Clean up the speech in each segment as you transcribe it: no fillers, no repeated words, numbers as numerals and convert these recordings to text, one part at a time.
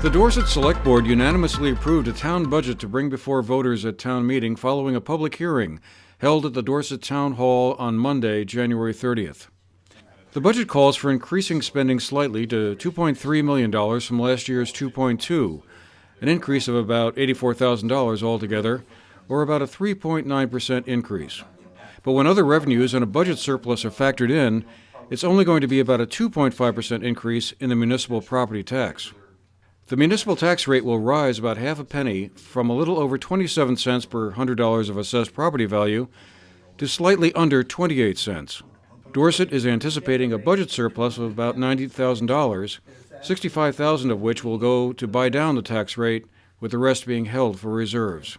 The Dorset Select Board unanimously approved a town budget to bring before voters at town meeting following a public hearing held at the Dorset Town Hall on Monday, January 30th. The budget calls for increasing spending slightly to $2.3 million from last year's $2.2, an increase of about $84,000 altogether, or about a 3.9% increase. But when other revenues and a budget surplus are factored in, it's only going to be about a 2.5% increase in the municipal property tax. The municipal tax rate will rise about half a penny from a little over 27 cents per $100 of assessed property value to slightly under 28 cents. Dorset is anticipating a budget surplus of about $90,000, $65,000 of which will go to buy down the tax rate, with the rest being held for reserves.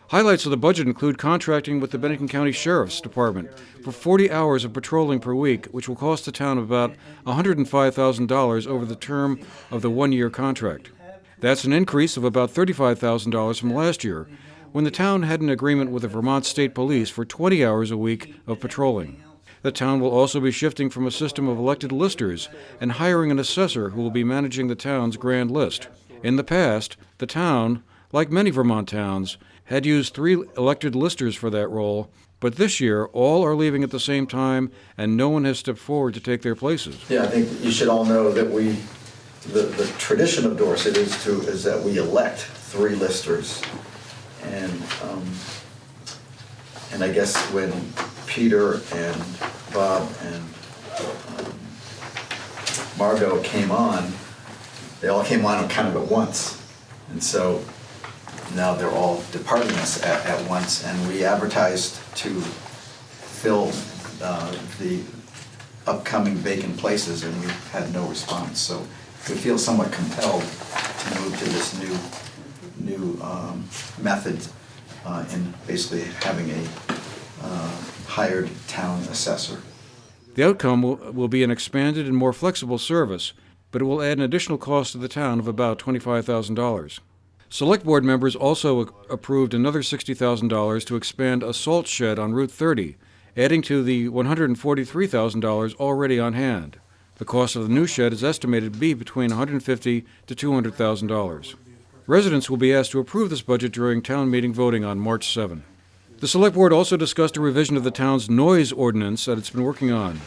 Highlights of the budget include contracting with the Bennington County Sheriff's Department for 40 hours of patrolling per week, which will cost the town about $105,000 over the term of the one-year contract. That's an increase of about $35,000 from last year, when the town had an agreement with the Vermont State Police for 20 hours a week of patrolling. The town will also be shifting from a system of elected listers and hiring an assessor who will be managing the town's grand list. In the past, the town, like many Vermont towns, had used 3 elected listers for that role, but this year all are leaving at the same time and no one has stepped forward to take their places. Yeah, I think you should all know that the tradition of Dorset is that we elect 3 listers. And I guess when Peter and Bob and Margot came on, they all came on kind of at once. And so now they're all departing us at once, and we advertised to fill the upcoming vacant places, and we've had no response. So we feel somewhat compelled to move to this new method in basically having a hired town assessor. The outcome will be an expanded and more flexible service, but it will add an additional cost to the town of about $25,000. Select Board members also approved another $60,000 to expand a salt shed on Route 30, adding to the $143,000 already on hand. The cost of the new shed is estimated to be between $150,000 to $200,000. Residents will be asked to approve this budget during town meeting voting on March 7. The Select Board also discussed a revision of the town's noise ordinance that it's been working on.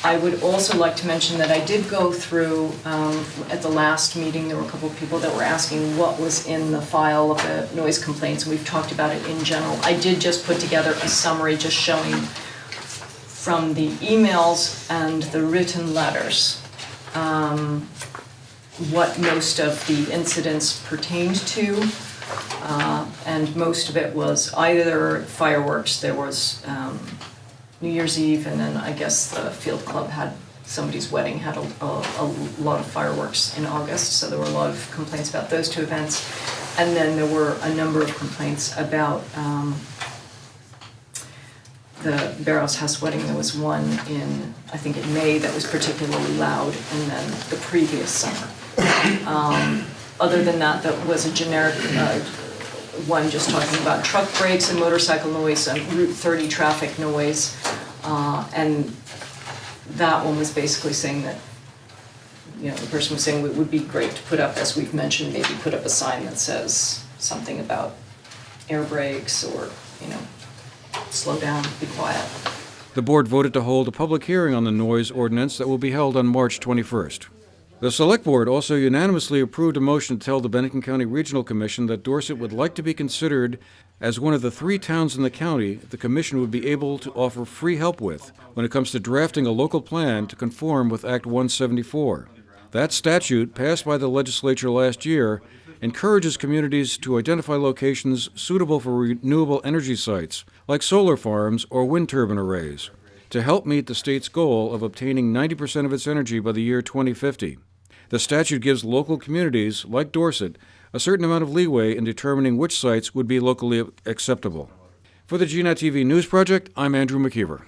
I would also like to mention that I did go through, at the last meeting, there were a couple of people that were asking what was in the file of the noise complaints, and we've talked about it in general. I did just put together a summary just showing from the emails and the written letters what most of the incidents pertained to, and most of it was either fireworks. There was New Year's Eve, and then I guess the field club had somebody's wedding, had a lot of fireworks in August, so there were a lot of complaints about those 2 events. And then there were a number of complaints about the Barrows House wedding. There was one in, I think in May, that was particularly loud, and then the previous summer. Other than that, that was a generic one just talking about truck brakes and motorcycle noise and Route 30 traffic noise. And that one was basically saying that, you know, the person was saying it would be great to put up, as we've mentioned, maybe put up a sign that says something about air brakes or, you know, slow down, be quiet. The board voted to hold a public hearing on the noise ordinance that will be held on March 21st. The Select Board also unanimously approved a motion to tell the Bennington County Regional Commission that Dorset would like to be considered as one of the 3 towns in the county the Commission would be able to offer free help with when it comes to drafting a local plan to conform with Act 174. That statute, passed by the legislature last year, encourages communities to identify locations suitable for renewable energy sites, like solar farms or wind turbine arrays, to help meet the state's goal of obtaining 90% of its energy by the year 2050. The statute gives local communities, like Dorset, a certain amount of leeway in determining which sites would be locally acceptable. For the GNAT TV News Project, I'm Andrew McKeever.